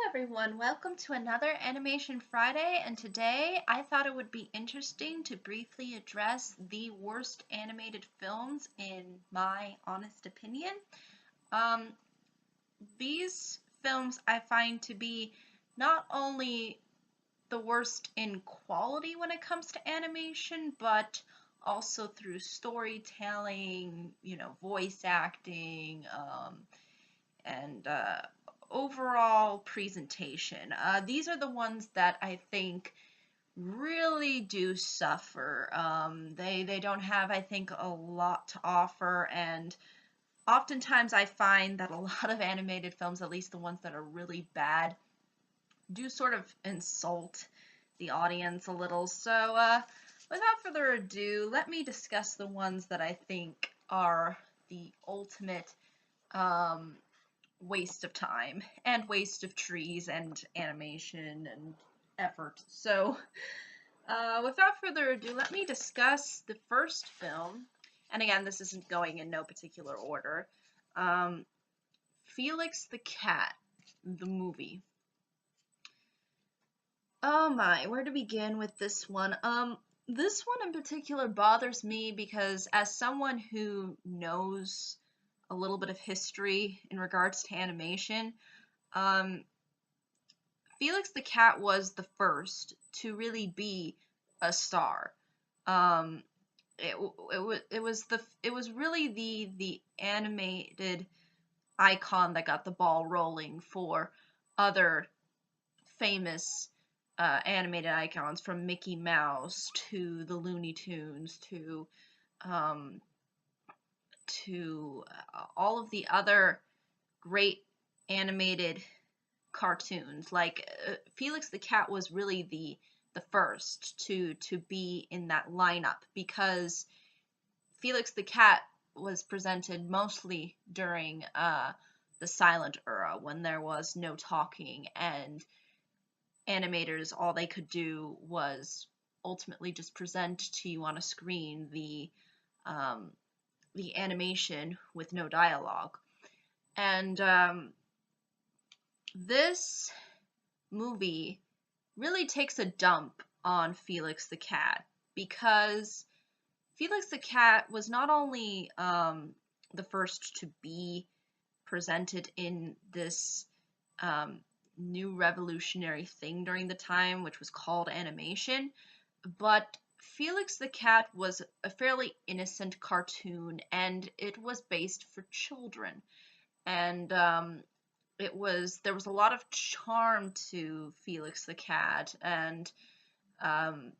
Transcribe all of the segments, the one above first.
everyone, welcome to another Animation Friday, and today I thought it would be interesting to briefly address the worst animated films in my honest opinion. Um, these films I find to be not only the worst in quality when it comes to animation, but also through storytelling, voice acting, and overall presentation. These are the ones that I think really do suffer. They don't have, I think, a lot to offer, and oftentimes I find that a lot of animated films, at least the ones that are really bad, do sort of insult the audience a little. So, without further ado, let me discuss the ones that I think are the ultimate um, waste of time and waste of trees and animation and effort. So, without further ado, let me discuss the first film. And again, this isn't going in no particular order. Um, Felix the Cat, the movie. Oh my, where to begin with this one? This one in particular bothers me because as someone who knows a little bit of history in regards to animation, um, Felix the Cat was the first to really be a star. Um, it was really the animated icon that got the ball rolling for other famous animated icons, from Mickey Mouse to the Looney Tunes um, to all of the other great animated cartoons. Like Felix the Cat was really the first to be in that lineup because Felix the Cat was presented mostly during the silent era when there was no talking and animators, all they could do was ultimately just present to you on a screen um, the animation with no dialogue. And this movie really takes a dump on Felix the Cat because Felix the Cat was not only the first to be presented in this um, new revolutionary thing during the time, which was called animation, but Felix the Cat was a fairly innocent cartoon, and it was based for children. And there was a lot of charm to Felix the Cat, um,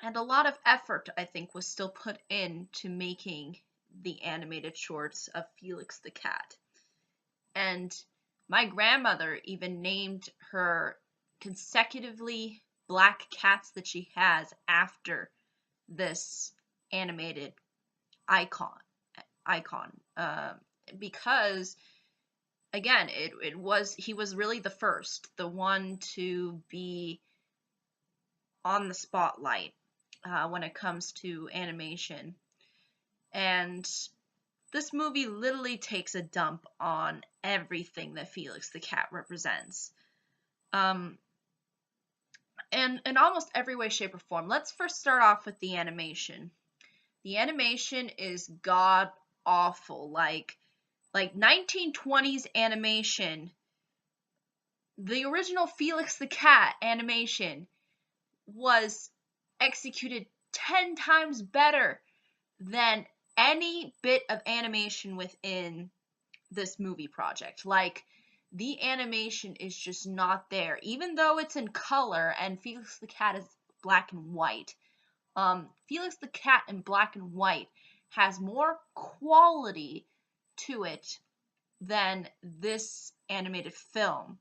and a lot of effort, I think, was still put into making the animated shorts of Felix the Cat. And my grandmother even named her consecutively black cats that she has after this animated icon icon because again he was really the first, the one to be on the spotlight when it comes to animation. And this movie literally takes a dump on everything that Felix the Cat represents. Um, and in almost every way, shape, or form. Let's first start off with the animation. The animation is god awful. Like 1920s animation. The original Felix the Cat animation was executed 10 times better than any bit of animation within this movie project. Like, the animation is just not there, even though it's in color and Felix the Cat is black and white. Felix the Cat in black and white has more quality to it than this animated film.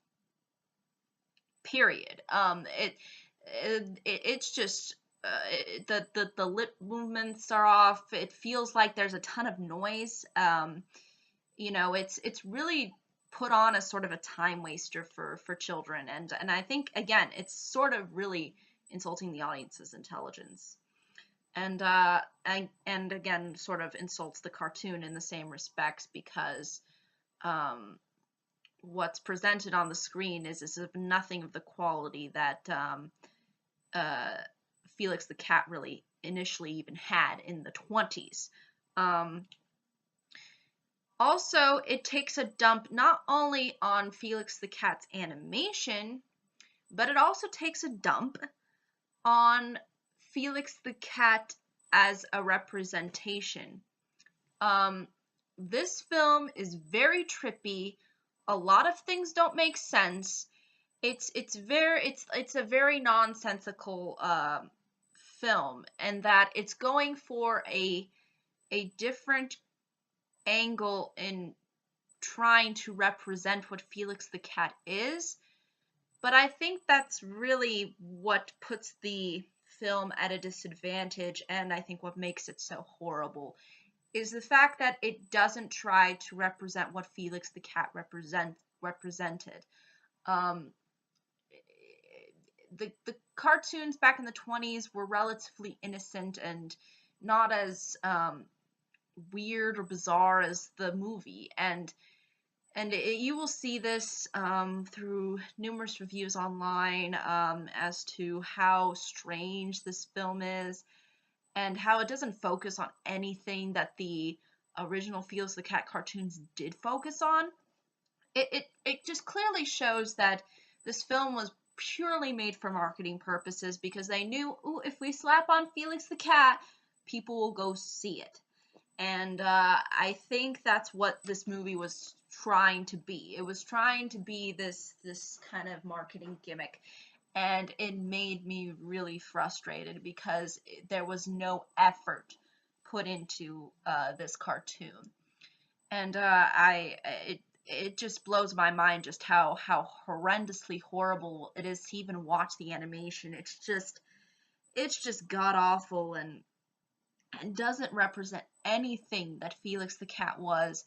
Period. It's just the lip movements are off. It feels like there's a ton of noise. It's really put on as sort of a time waster for children, and I think again it's sort of really insulting the audience's intelligence, and again sort of insults the cartoon in the same respects because um what's presented on the screen is of nothing of the quality that uh, Felix the Cat really initially even had in the 20s. Um, Also, it takes a dump not only on Felix the Cat's animation, but it also takes a dump on Felix the Cat as a representation. Um, this film is very trippy. A lot of things don't make sense. It's a very nonsensical film, and that it's going for a different angle in trying to represent what Felix the Cat is. But I think that's really what puts the film at a disadvantage, and I think what makes it so horrible is the fact that it doesn't try to represent what Felix the Cat represented. Um, the cartoons back in the 20s were relatively innocent and not as weird or bizarre as the movie, and you will see this through numerous reviews online as to how strange this film is and how it doesn't focus on anything that the original Felix the Cat cartoons did focus on. It just clearly shows that this film was purely made for marketing purposes because they knew, ooh, if we slap on Felix the Cat, people will go see it. And I think that's what this movie was trying to be. It was trying to be this kind of marketing gimmick, and it made me really frustrated because there was no effort put into this cartoon, and it just blows my mind just how horrendously horrible it is to even watch the animation. It's just god awful and doesn't represent anything that Felix the Cat was.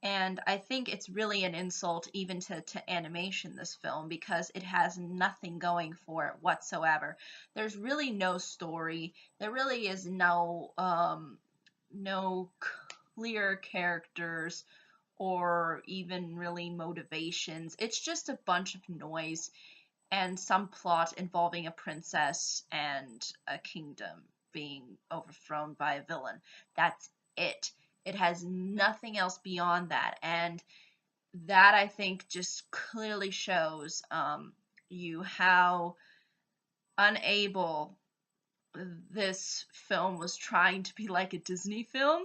And I think it's really an insult even to animation, this film, because it has nothing going for it whatsoever. There's really no story. There really is no clear characters or even really motivations. It's just a bunch of noise and some plot involving a princess and a kingdom being overthrown by a villain. That's it. It has nothing else beyond that, and that I think just clearly shows you how unable this film was trying to be like a Disney film,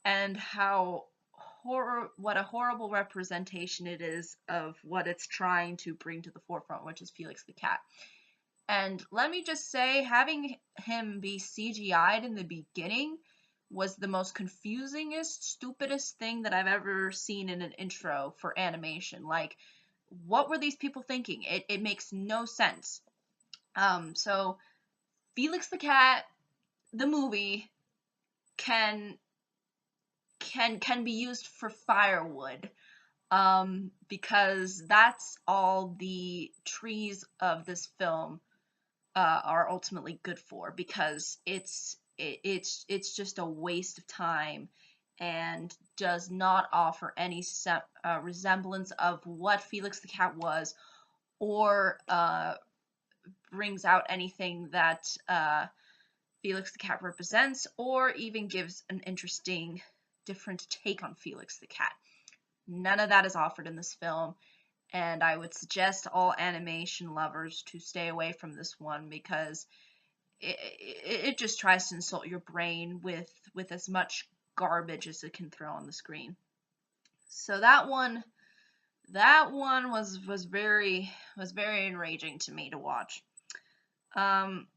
and how what a horrible representation it is of what it's trying to bring to the forefront, which is Felix the Cat. And let me just say, having him be CGI'd in the beginning was the most confusingest, stupidest thing that I've ever seen in an intro for animation. Like, what were these people thinking? It makes no sense. So Felix the Cat, the movie, can can be used for firewood, because that's all the trees of this film are ultimately good for, because it's just a waste of time and does not offer any resemblance of what Felix the Cat was, or brings out anything that Felix the Cat represents, or even gives an interesting different take on Felix the Cat. None of that is offered in this film, and I would suggest all animation lovers to stay away from this one because it just tries to insult your brain with as much garbage as it can throw on the screen. So that one was very enraging to me to watch. Um,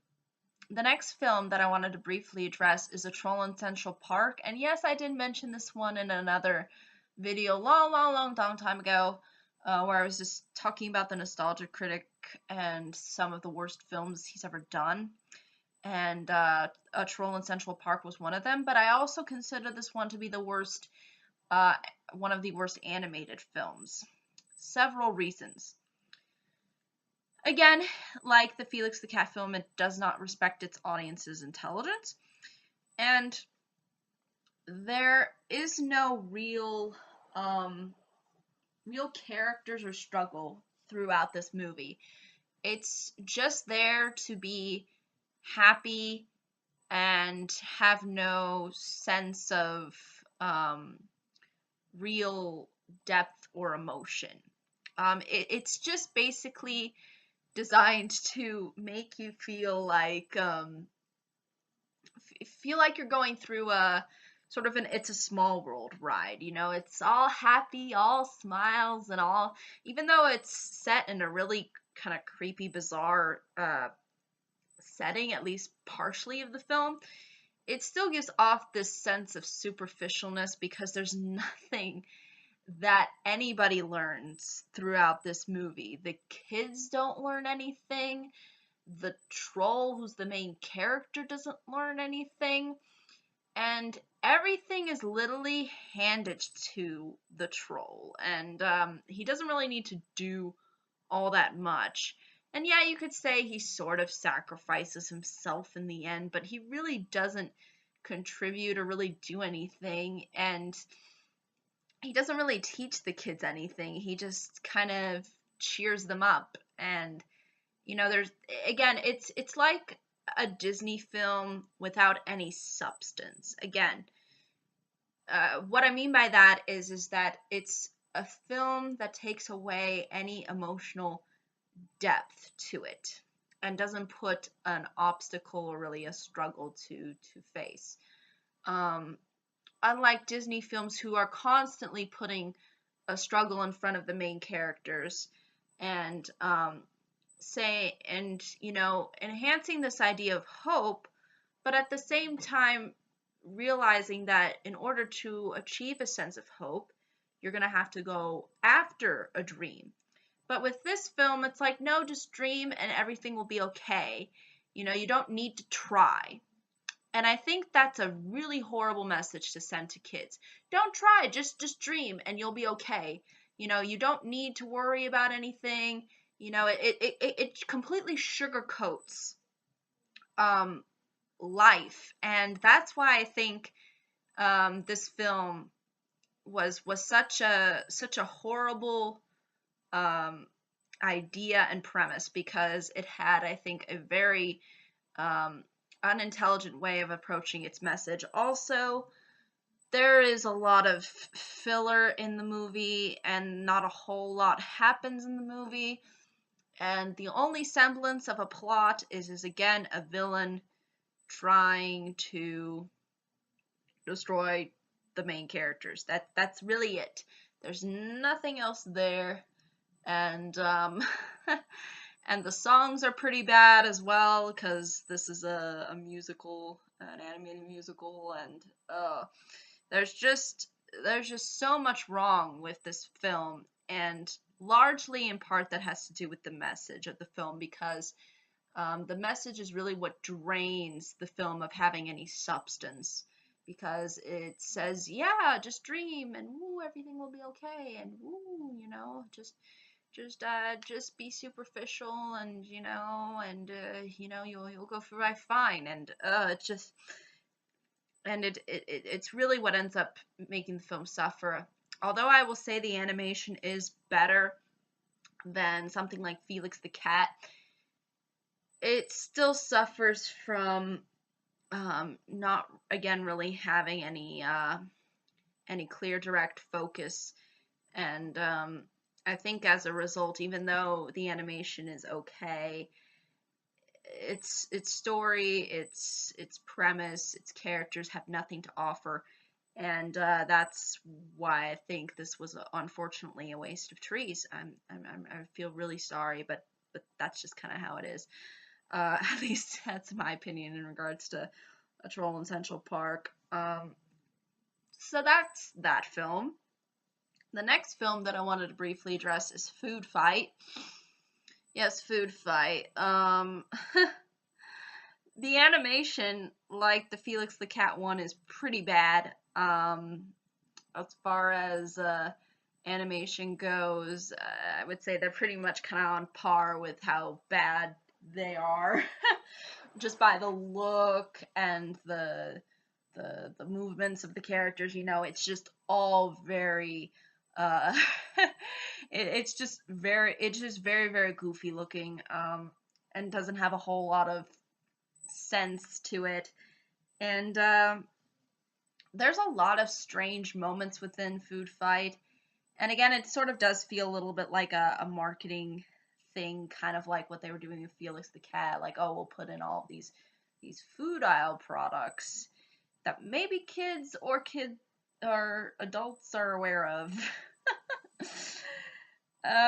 the next film that I wanted to briefly address is A Troll in Central Park, and yes, I did mention this one in another video long time ago, where I was just talking about the Nostalgia Critic and some of the worst films he's ever done, and A Troll in Central Park was one of them. But I also consider this one to be the worst, one of the worst animated films. Several reasons. Again, like the Felix the Cat film, it does not respect its audience's intelligence, and there is no real real characters or struggle throughout this movie. It's just there to be happy and have no sense of um, real depth or emotion. It's just basically designed to make you feel like you're going through a sort of an It's a Small World ride. You know, it's all happy, all smiles, and all. Even though it's set in a really kind of creepy, bizarre setting, at least partially of the film, it still gives off this sense of superficialness because there's nothing that anybody learns throughout this movie. The kids don't learn anything. The troll, who's the main character, doesn't learn anything. And everything is literally handed to the troll. And he doesn't really need to do all that much. And yeah, you could say he sort of sacrifices himself in the end, but he really doesn't contribute or really do anything. And he doesn't really teach the kids anything. He just kind of cheers them up. And there's again, it's like a Disney film without any substance. Again, what I mean by that is that it's a film that takes away any emotional depth to it and doesn't put an obstacle or really a struggle to face. Um, Unlike Disney films who are constantly putting a struggle in front of the main characters and enhancing this idea of hope, but at the same time realizing that in order to achieve a sense of hope, you're going to have to go after a dream. But with this film, it's like, no, just dream and everything will be okay. You don't need to try. And I think that's a really horrible message to send to kids. Don't try, just dream and you'll be okay. You don't need to worry about anything. It completely sugarcoats um, life, and that's why I think this film was such a horrible um, idea and premise, because it had, I think, a very um, unintelligent way of approaching its message. Also, there is a lot of filler in the movie, and not a whole lot happens in the movie. And the only semblance of a plot is again a villain trying to destroy the main characters. That's really it. There's nothing else there, and and the songs are pretty bad as well, because this is a musical, an animated musical, and there's just there's just so much wrong with this film, and largely in part that has to do with the message of the film, because the message is really what drains the film of having any substance, because it says, yeah, just dream and woo, everything will be okay, and woo, just be superficial, and you'll go through life fine, and it's just and it's really what ends up making the film suffer. Although I will say the animation is better than something like Felix the Cat, it still suffers from not, again, really having any clear direct focus. And I think as a result, even though the animation is okay, its story, its premise, its characters have nothing to offer, and that's why I think this was unfortunately a waste of trees. I feel really sorry, but that's just kind of how it is. At least that's my opinion in regards to A Troll in Central Park. So that's that film. The next film that I wanted to briefly address is Food Fight. Yes, Food Fight. The animation, like the Felix the Cat one, is pretty bad. As far as animation goes, I would say they're pretty much kind of on par with how bad they are, just by the look and the movements of the characters. It's just all very Uh, it's just very, very goofy looking, and doesn't have a whole lot of sense to it. And there's a lot of strange moments within Food Fight. And again, it sort of does feel a little bit like a marketing thing, kind of like what they were doing with Felix the Cat. Like, oh, we'll put in all of these food aisle products that maybe kids or adults are aware of.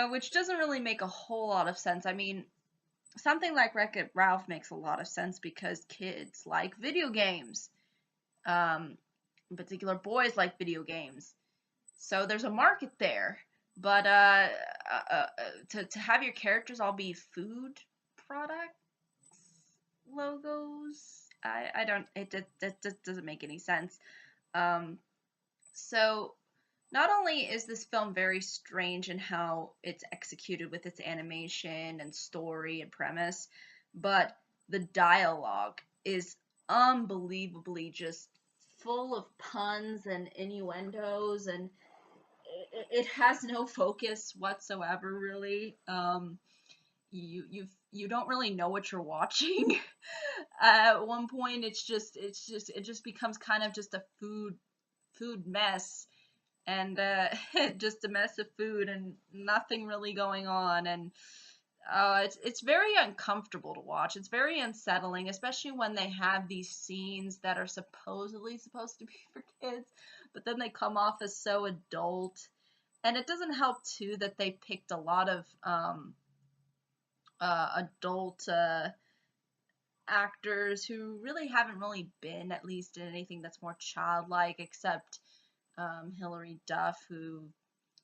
Which doesn't really make a whole lot of sense. I mean, something like Wreck-It Ralph makes a lot of sense because kids like video games. In particular, boys like video games. So there's a market there. But to have your characters all be food products logos, I don't, it just doesn't make any sense. Um, so not only is this film very strange in how it's executed with its animation and story and premise, but the dialogue is unbelievably just full of puns and innuendos, and it has no focus whatsoever, really. You don't really know what you're watching. At one point, it just becomes kind of just a food mess, and just a mess of food and nothing really going on. And it's very uncomfortable to watch. It's very unsettling, especially when they have these scenes that are supposedly supposed to be for kids, but then they come off as so adult. And it doesn't help too that they picked a lot of adult actors who really haven't really been, at least in anything that's more childlike, except Hilary Duff, who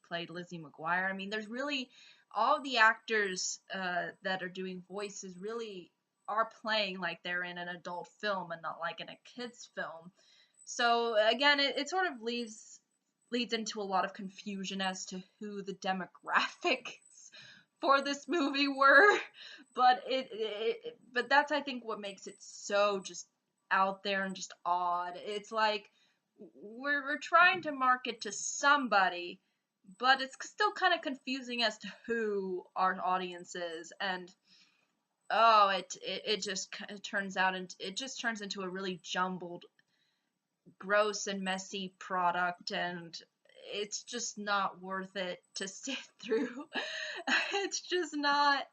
played Lizzie McGuire. I mean, there's really all the actors that are doing voices really are playing like they're in an adult film and not like in a kid's film. So again, it sort of leads into a lot of confusion as to who the demographics for this movie were. But but that's, I think, what makes it so just out there and just odd. It's like we're trying to market to somebody, but it's still kind of confusing as to who our audience is. And oh, it just it just turns into a really jumbled, gross and messy product, and it's just not worth it to sit through. It's just not.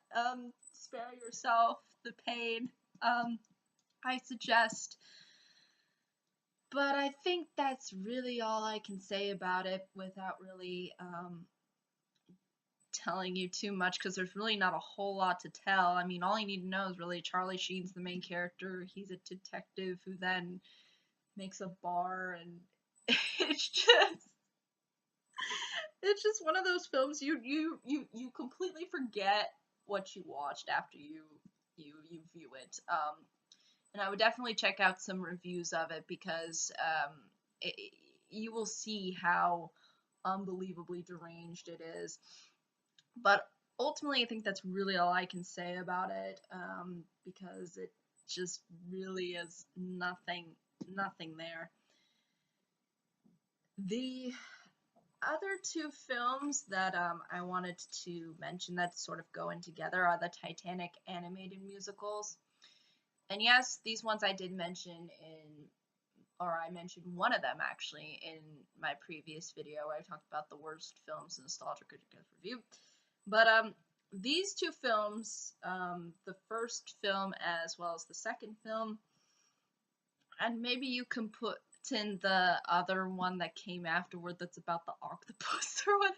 Spare yourself the pain. I suggest. But I think that's really all I can say about it without really telling you too much, because there's really not a whole lot to tell. I mean, all you need to know is really Charlie Sheen's the main character. He's a detective who then makes a bar, and it's just it's just one of those films you completely forget what you watched after you view it. And I would definitely check out some reviews of it, because you will see how unbelievably deranged it is. But ultimately, I think that's really all I can say about it, because it just really is nothing there. The other two films that I wanted to mention that sort of go in together are the Titanic animated musicals. And yes, these ones I did mention or I mentioned one of them actually in my previous video where I talked about the worst films in Nostalgia Criticus Review. But these two films, the first film as well as the second film, and maybe you can put in the other one that came afterward that's about the octopus or what.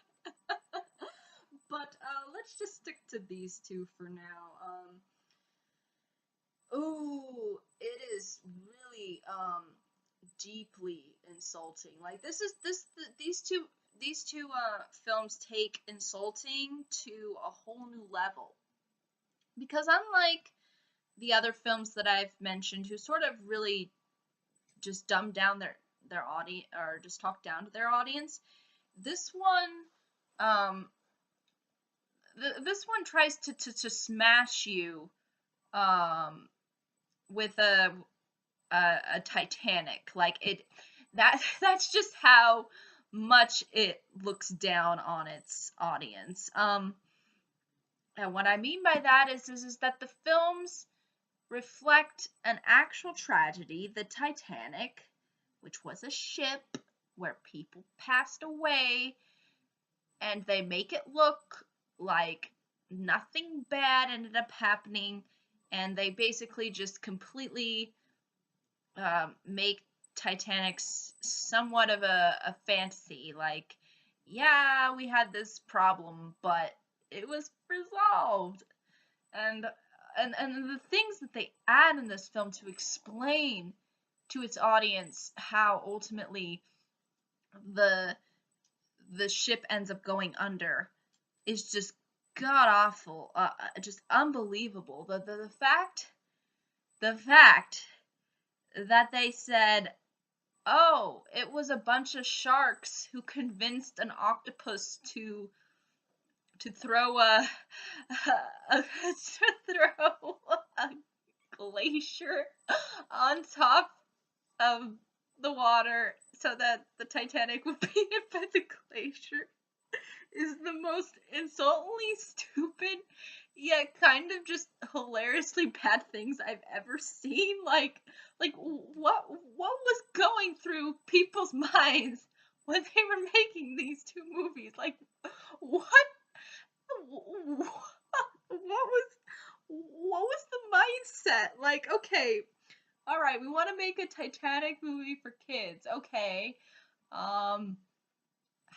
But let's just stick to these two for now. Oh, it is really deeply insulting. Like these two films take insulting to a whole new level, because unlike the other films that I've mentioned, who sort of really just dumb down their audience or just talk down to their audience, this one this one tries to smash you with a Titanic. Like it, that's just how much it looks down on its audience. And what I mean by that is that the films reflect an actual tragedy, the Titanic, which was a ship where people passed away, and they make it look like nothing bad ended up happening, and they basically just completely make Titanic somewhat of a fantasy. Like, yeah, we had this problem, but it was resolved. And and the things that they add in this film to explain to its audience how ultimately the the ship ends up going under is just god awful, just unbelievable. The fact that they said, oh, it was a bunch of sharks who convinced an octopus to throw to throw a glacier on top of the water so that the Titanic would be hit by the glacier is the most insultingly stupid yet kind of just hilariously bad things I've ever seen. Like what was going through people's minds when they were making these two movies? Like what what was the mindset? Like, okay, all right, we want to make a Titanic movie for kids. Okay. Um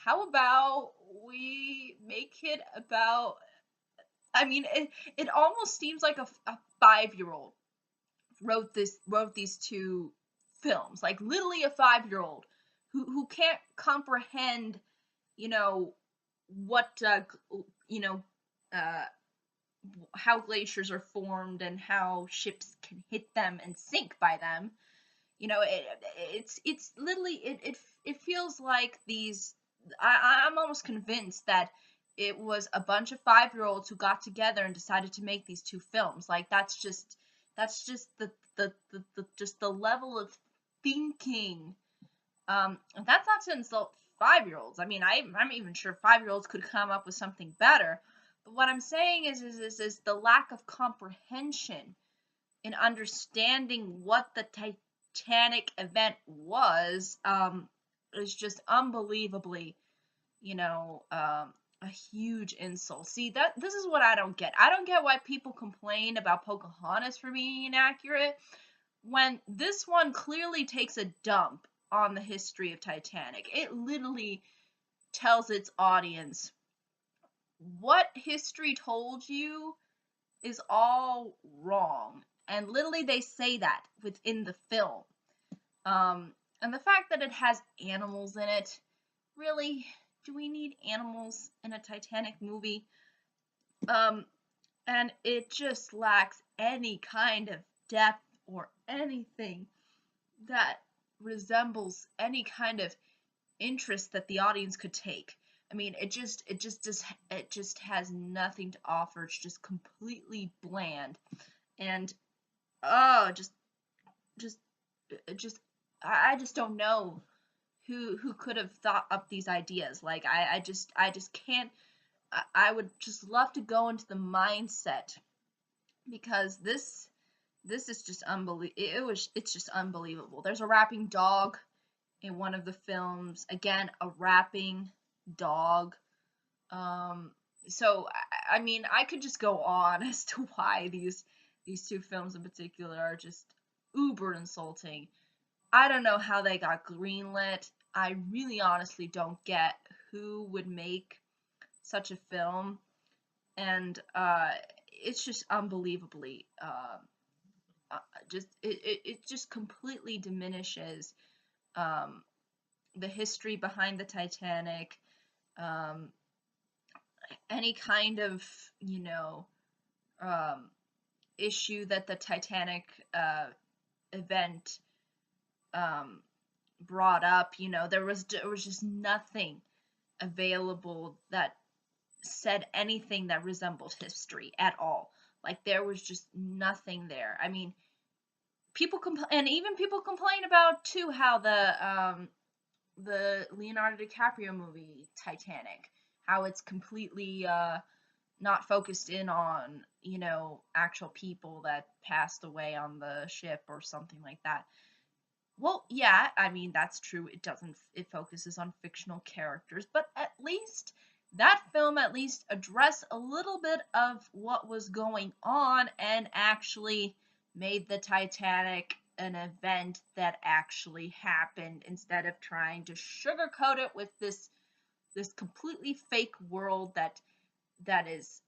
how about we make it about, I mean, it almost seems like a 5-year-old wrote these two films. Like literally a 5-year-old who can't comprehend, you know, what you know, uh how glaciers are formed and how ships can hit them and sink by them. You know, it's literally it feels like these. I'm almost convinced that it was a bunch of 5-year-olds who got together and decided to make these two films. Like that's just the just the level of thinking. And that's not to insult 5-year-olds. I mean, I'm even sure 5-year-olds could come up with something better. But what I'm saying is the lack of comprehension in understanding what the Titanic event was, is just unbelievably, you know, a huge insult. See, that this is what I don't get. I don't get why people complain about Pocahontas for being inaccurate when this one clearly takes a dump on the history of Titanic. It literally tells its audience what history told you is all wrong. And literally they say that within the film. And the fact that it has animals in it, really, do we need animals in a Titanic movie? Um, and it just lacks any kind of depth or anything that resembles any kind of interest that the audience could take. I mean, it just has nothing to offer. It's just completely bland, and oh, just just I just don't know who could have thought up these ideas. Like I just can't. I would just love to go into the mindset because this is just unbelievable. It's just unbelievable. There's a rapping dog in one of the films. Again, a rapping dog. Um, so I mean, I could just go on as to why these two films in particular are just uber insulting. I don't know how they got greenlit. I really honestly don't get who would make such a film, and it's just unbelievably uh, it just completely diminishes um, the history behind the Titanic, um, any kind of, you know, um, issue that the Titanic event um, brought up. You know, there was just nothing available that said anything that resembled history at all. Like there was just nothing there. I mean, people and even people complain about too how the Leonardo DiCaprio movie Titanic, how it's completely not focused in on, actual people that passed away on the ship or something like that. Well, yeah, I mean, that's true. It focuses on fictional characters, but at least that film at least addressed a little bit of what was going on and actually made the Titanic an event that actually happened instead of trying to sugarcoat it with this completely fake world that is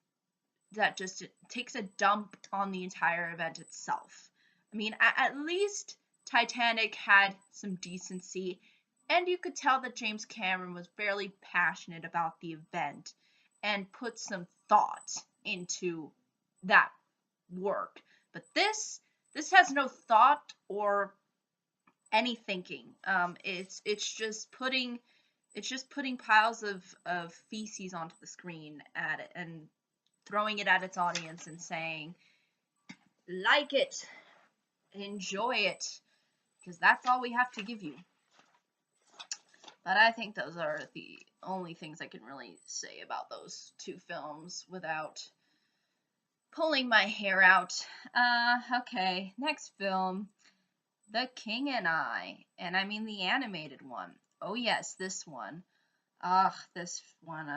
that just takes a dump on the entire event itself. I mean, at least Titanic had some decency, and you could tell that James Cameron was fairly passionate about the event and put some thought into that work. But this has no thought or any thinking. It's just putting piles of feces onto the screen at it and throwing it at its audience and saying, like it, enjoy it, because that's all we have to give you. But I think those are the only things I can really say about those two films without pulling my hair out. Okay, next film, The King and I, and I mean the animated one. Oh yes, this one. This one,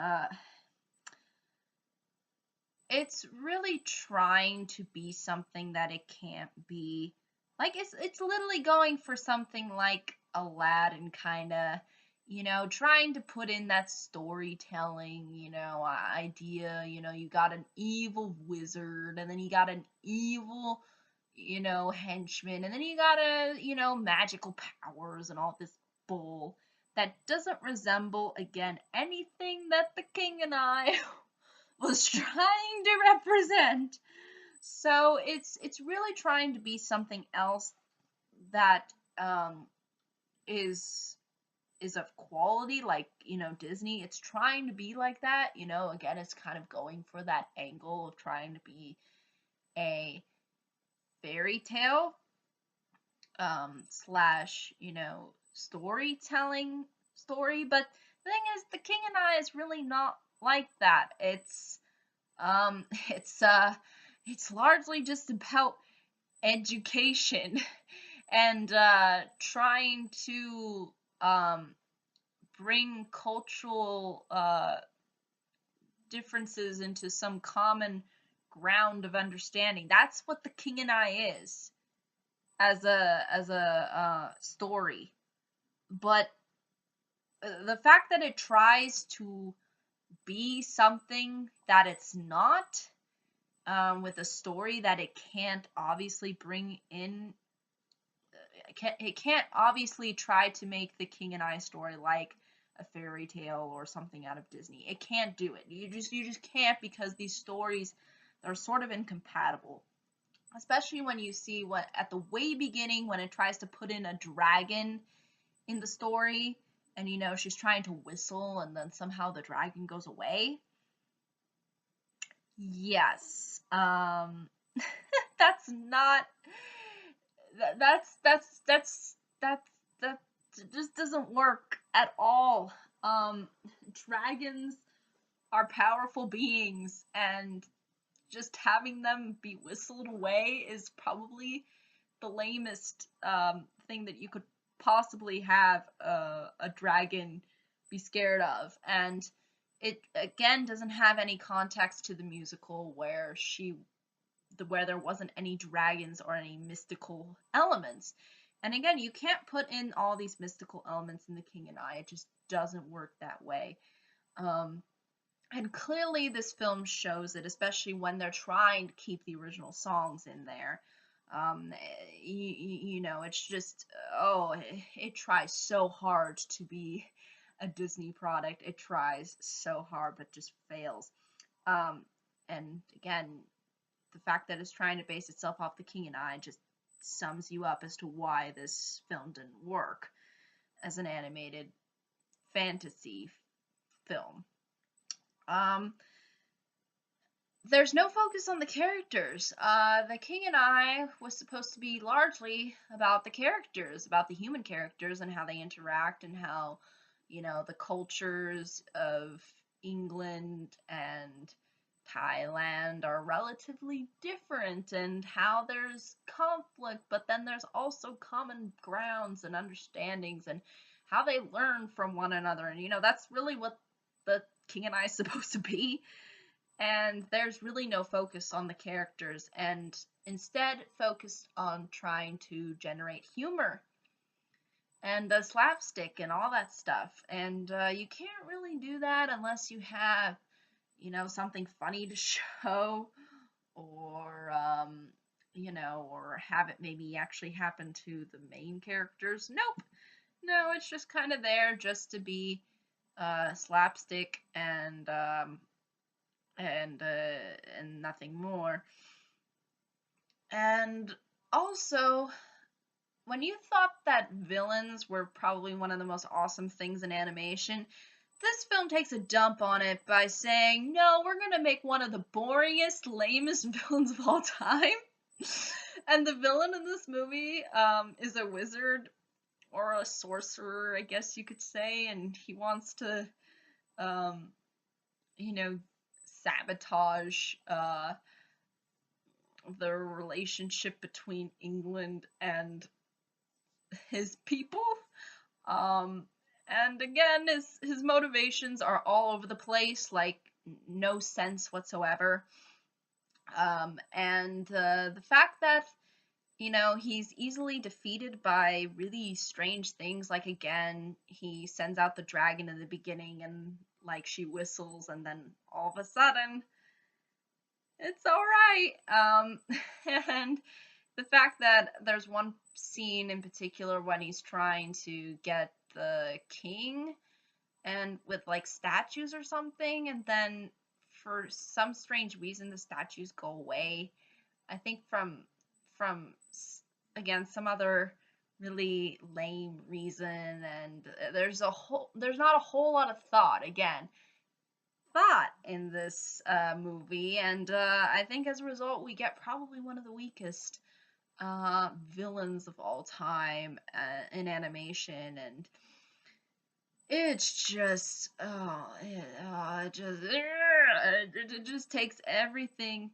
it's really trying to be something that it can't be. Like it's literally going for something like Aladdin kind of, trying to put in that storytelling, idea, you got an evil wizard and then you got an evil, henchman and then you got magical powers and all this bull that doesn't resemble again anything that The King and I was trying to represent. So it's really trying to be something else that is of quality, like Disney. It's trying to be like that. Again, it's kind of going for that angle of trying to be a fairy tale slash storytelling story. But the thing is, The King and I is really not like that. Um, it's uh, it's largely just about education and trying to bring cultural differences into some common ground of understanding. That's what The King and I is as a story. But the fact that it tries to be something that it's not, with a story that it can't obviously bring in. It can't obviously try to make the King and I story like a fairy tale or something out of Disney. It can't do it. You just can't, because these stories are sort of incompatible. Especially when you see what at the way beginning when it tries to put in a dragon in the story, and she's trying to whistle and then somehow the dragon goes away. Yes. That's not that's that just doesn't work at all. Dragons are powerful beings, and just having them be whistled away is probably the lamest thing that you could possibly have a dragon be scared of. And it again doesn't have any context to the musical where there wasn't any dragons or any mystical elements. And again, you can't put in all these mystical elements in The King and I. It just doesn't work that way. And clearly this film shows it, especially when they're trying to keep the original songs in there. It's just, it tries so hard to be a Disney product. It tries so hard, but just fails. And again, the fact that it's trying to base itself off The King and I just sums you up as to why this film didn't work as an animated fantasy film. Um, there's no focus on the characters. The King and I was supposed to be largely about the characters, about the human characters and how they interact and how, the cultures of England and Thailand are relatively different and how there's conflict, but then there's also common grounds and understandings and how they learn from one another. And, that's really what the King and I is supposed to be, and there's really no focus on the characters and instead focused on trying to generate humor and slapstick and all that stuff. And you can't really do that unless you have, something funny to show, or or have it maybe actually happen to the main characters. Nope. No, it's just kind of there just to be slapstick and nothing more. And also, when you thought that villains were probably one of the most awesome things in animation, this film takes a dump on it by saying, no, we're gonna make one of the boringest, lamest villains of all time. And the villain in this movie is a wizard or a sorcerer, I guess you could say, and he wants to, um, you know, sabotage the relationship between England and his people. Um, and again, his motivations are all over the place, like no sense whatsoever. And the fact that he's easily defeated by really strange things, like again, he sends out the dragon in the beginning, and like she whistles, and then all of a sudden, it's all right. And the fact that there's one scene in particular when he's trying to get the king and with like statues or something, and then for some strange reason the statues go away. I think from again some other really lame reason, and there's not a whole lot of thought in this movie, and I think as a result we get probably one of the weakest villains of all time in animation. And it's just it just takes everything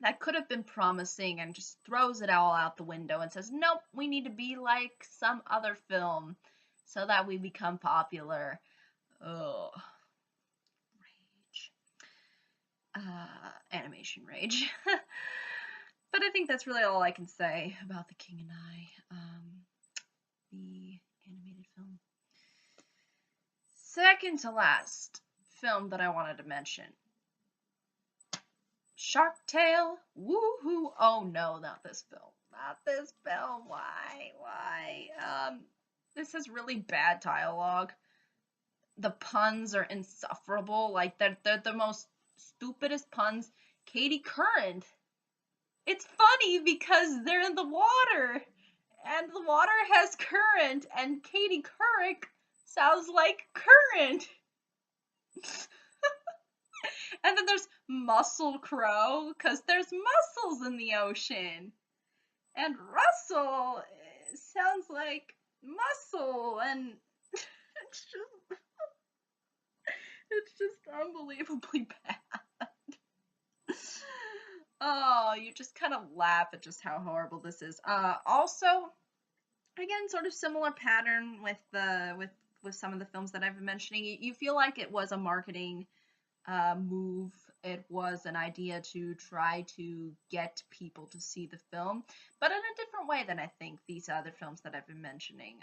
that could have been promising and just throws it all out the window and says, nope, we need to be like some other film so that we become popular. Oh, rage. Animation rage. But I think that's really all I can say about The King and I, the animated film. Second to last film that I wanted to mention, Shark Tale. Woohoo! Oh no, not this film. Not this film. Why? Why? This has really bad dialogue. The puns are insufferable. Like they're the most stupidest puns. Katie Current. It's funny because they're in the water, and the water has current, and Katie Couric sounds like current. And then there's Muscle Crow, because there's mussels in the ocean. And Russell sounds like muscle, and it's just unbelievably bad. Oh, you just kind of laugh at just how horrible this is. Also, again, sort of similar pattern with with some of the films that I've been mentioning. You feel like it was a marketing move. It was an idea to try to get people to see the film, but in a different way than I think these other films that I've been mentioning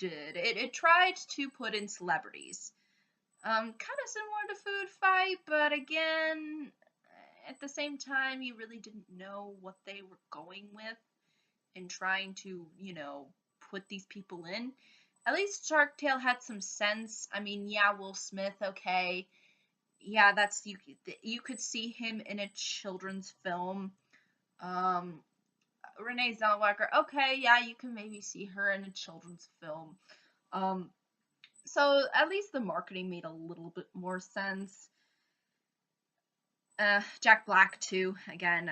did. It tried to put in celebrities, kind of similar to Food Fight, but again, at the same time, you really didn't know what they were going with in trying to, put these people in. At least Shark Tale had some sense. I mean, yeah, Will Smith, okay. Yeah, that's you could see him in a children's film. Um, Renee Zellweger, okay, yeah, you can maybe see her in a children's film. Um, so at least the marketing made a little bit more sense. Jack Black too. Again,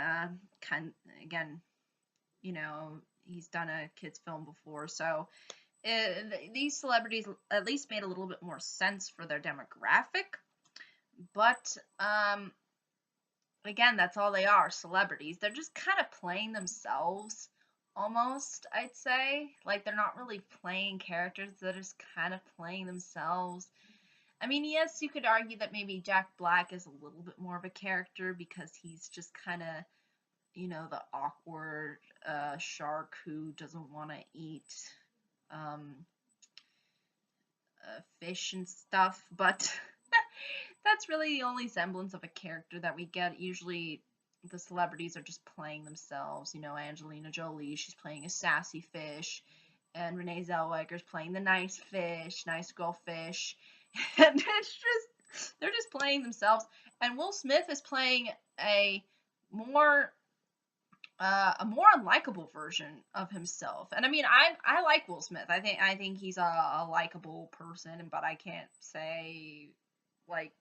again, you know, he's done a kids film before, so these celebrities at least made a little bit more sense for their demographic. But again, that's all they are, celebrities. They're just kind of playing themselves, almost, I'd say. Like, they're not really playing characters, they're just kind of playing themselves. I mean, yes, you could argue that maybe Jack Black is a little bit more of a character because he's just kind of, you know, the awkward shark who doesn't want to eat um, fish and stuff, but that's really the only semblance of a character that we get. Usually, the celebrities are just playing themselves. You know, Angelina Jolie, she's playing a sassy fish, and Renee Zellweger's playing the nice fish, nice girl fish, and it's just they're just playing themselves. And Will Smith is playing a more more unlikable version of himself. And I mean, I like Will Smith. I think he's a likable person, but I can't say like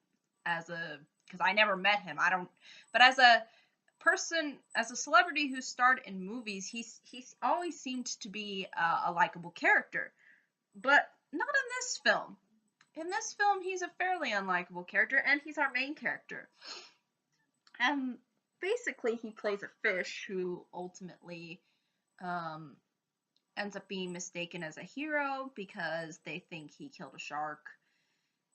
as a because I never met him. I don't. But as a person, as a celebrity who starred in movies, he's always seemed to be a likable character. But not in this film. In this film, he's a fairly unlikable character, and he's our main character. And basically, he plays a fish who ultimately um, ends up being mistaken as a hero because they think he killed a shark.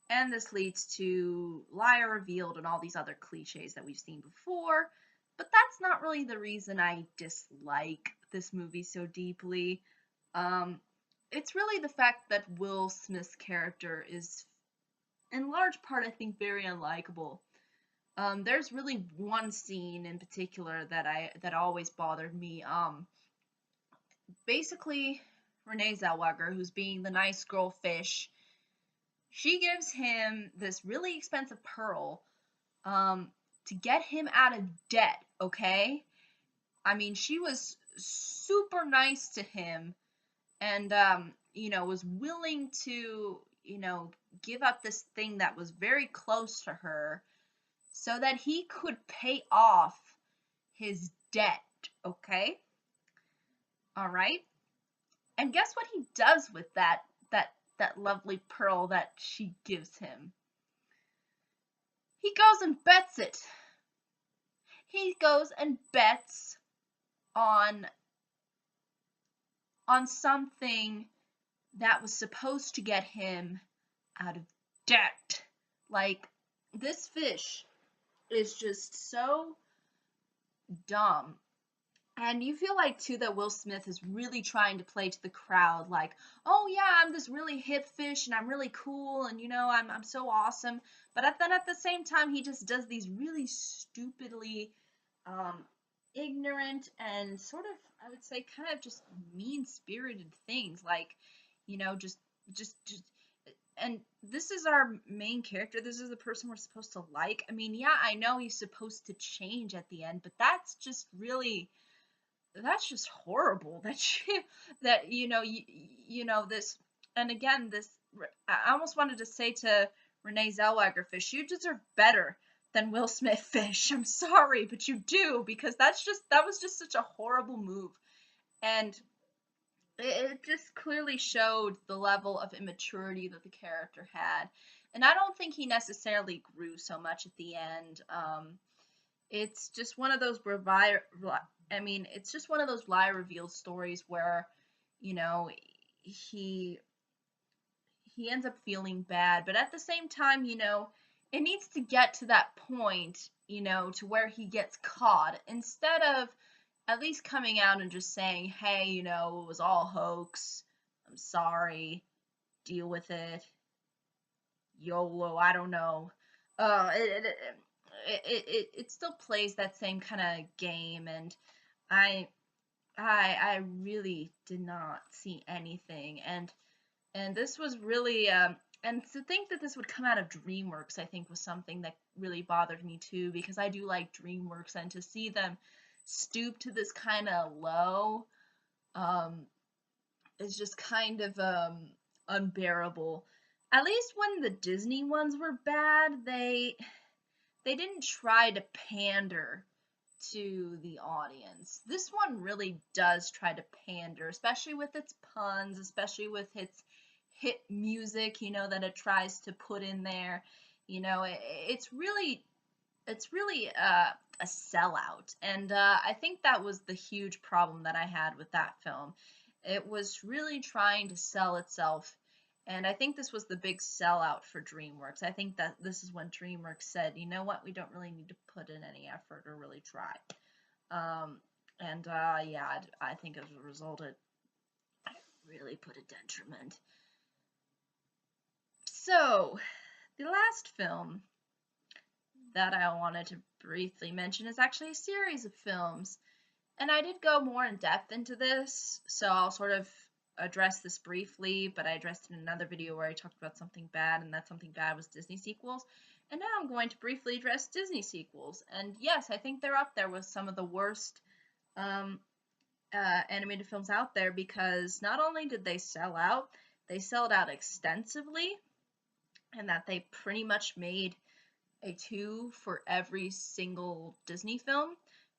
And this leads to liar revealed and all these other cliches that we've seen before. But that's not really the reason I dislike this movie so deeply. Um, it's really the fact that Will Smith's character is, in large part, I think, very unlikable. There's really one scene in particular that always bothered me. Basically, Renee Zellweger, who's being the nice girl fish, she gives him this really expensive pearl, to get him out of debt. Okay, I mean, she was super nice to him, and you know, was willing to, you know, give up this thing that was very close to her so that he could pay off his debt, okay? All right? And guess what he does with that lovely pearl that she gives him? He goes and bets it. He goes and bets on something that was supposed to get him out of debt. Like, this fish is just so dumb. And you feel like too that Will Smith is really trying to play to the crowd, like, oh yeah, I'm this really hip fish and I'm really cool and you know I'm so awesome. But then at the same time he just does these really stupidly um, ignorant and sort of, I would say, kind of just mean spirited things, like, you know, just and this is our main character. This is the person we're supposed to like. I mean, yeah, I know he's supposed to change at the end, but that's just horrible that you know you know this. And again, this, I almost wanted to say to Renee Zellweger fish, you deserve better than Will Smith fish. I'm sorry, but you do, because that was just such a horrible move. And it just clearly showed the level of immaturity that the character had. And I don't think he necessarily grew so much at the end. It's just one of those it's just one of those lie revealed stories where, you know, he he ends up feeling bad, but at the same time, you know, it needs to get to that point, you know, to where he gets caught, instead of at least coming out and just saying, hey, you know, it was all hoax. I'm sorry. Deal with it. YOLO, I don't know. Uh, it, it, it still plays that same kind of game, and I I really did not see anything, and this was really and to think that this would come out of DreamWorks, I think, was something that really bothered me too, because I do like DreamWorks, and to see them stoop to this kind of low um is just kind of unbearable. At least when the Disney ones were bad, they didn't try to pander to the audience. This one really does try to pander, especially with its puns, especially with its hit music, that it tries to put in there. It's really a sellout, and I think that was the huge problem that I had with that film. It was really trying to sell itself, and I think this was the big sellout for DreamWorks. I think that this is when DreamWorks said, you know what, we don't really need to put in any effort or really try. Yeah, I think as a result, it really put a detriment. So, the last film that I wanted to briefly mention is actually a series of films. And I did go more in depth into this, so I'll sort of address this briefly, but I addressed it in another video where I talked about something bad, and that something bad was Disney sequels. And now I'm going to briefly address Disney sequels. And yes, I think they're up there with some of the worst animated films out there, because not only did they sell out, they sold out extensively, and that they pretty much made a 2 for every single Disney film.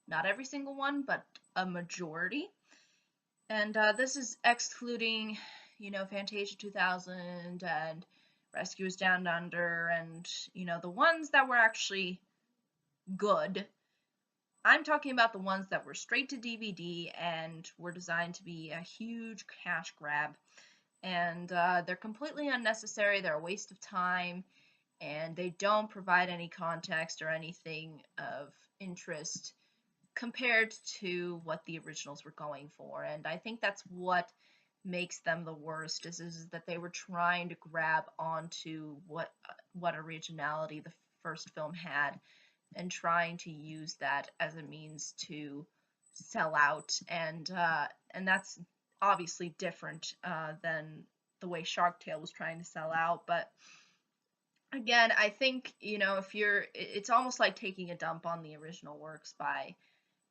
Not every single one, but a majority. And this is excluding, Fantasia 2000 and Rescuers Down Under, and, the ones that were actually good. I'm talking about the ones that were straight to DVD and were designed to be a huge cash grab. And they're completely unnecessary, they're a waste of time, and they don't provide any context or anything of interest compared to what the originals were going for. And I think that's what makes them the worst, is that they were trying to grab onto what originality the first film had, and trying to use that as a means to sell out. And that's obviously different than the way Shark Tale was trying to sell out. But again, I think, it's almost like taking a dump on the original works by,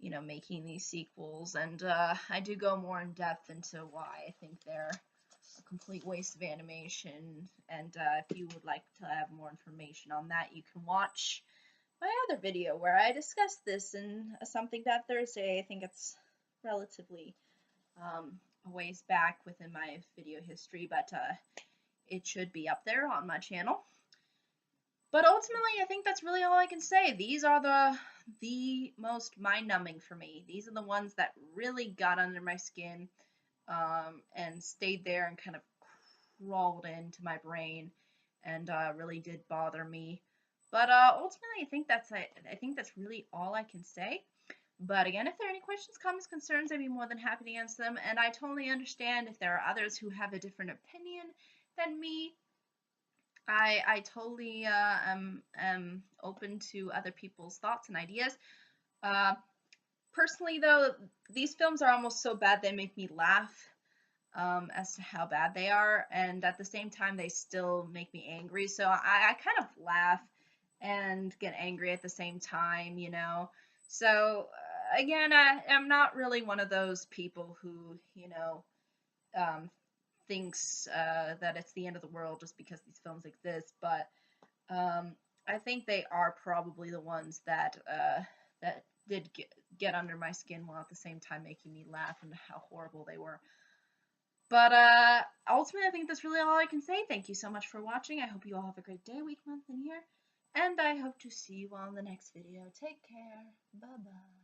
making these sequels. And I do go more in depth into why I think they're a complete waste of animation. And if you would like to have more information on that, you can watch my other video where I discuss this in Something That Thursday. I think it's relatively a ways back within my video history, but it should be up there on my channel. But ultimately, I think that's really all I can say. These are the most mind-numbing for me. These are the ones that really got under my skin and stayed there and kind of crawled into my brain and really did bother me. But ultimately, I think that's really all I can say. But again, if there are any questions, comments, concerns, I'd be more than happy to answer them. And I totally understand if there are others who have a different opinion than me. I totally am open to other people's thoughts and ideas. Personally, though, these films are almost so bad they make me laugh as to how bad they are, and at the same time, they still make me angry. So I kind of laugh and get angry at the same time, So again, I'm not really one of those people who, thinks that it's the end of the world just because these films exist, but I think they are probably the ones that did get under my skin, while at the same time making me laugh and how horrible they were. But ultimately, I think that's really all I can say. Thank you so much for watching. I hope you all have a great day, week, month, and year, and I hope to see you all in the next video. Take care. Bye-bye.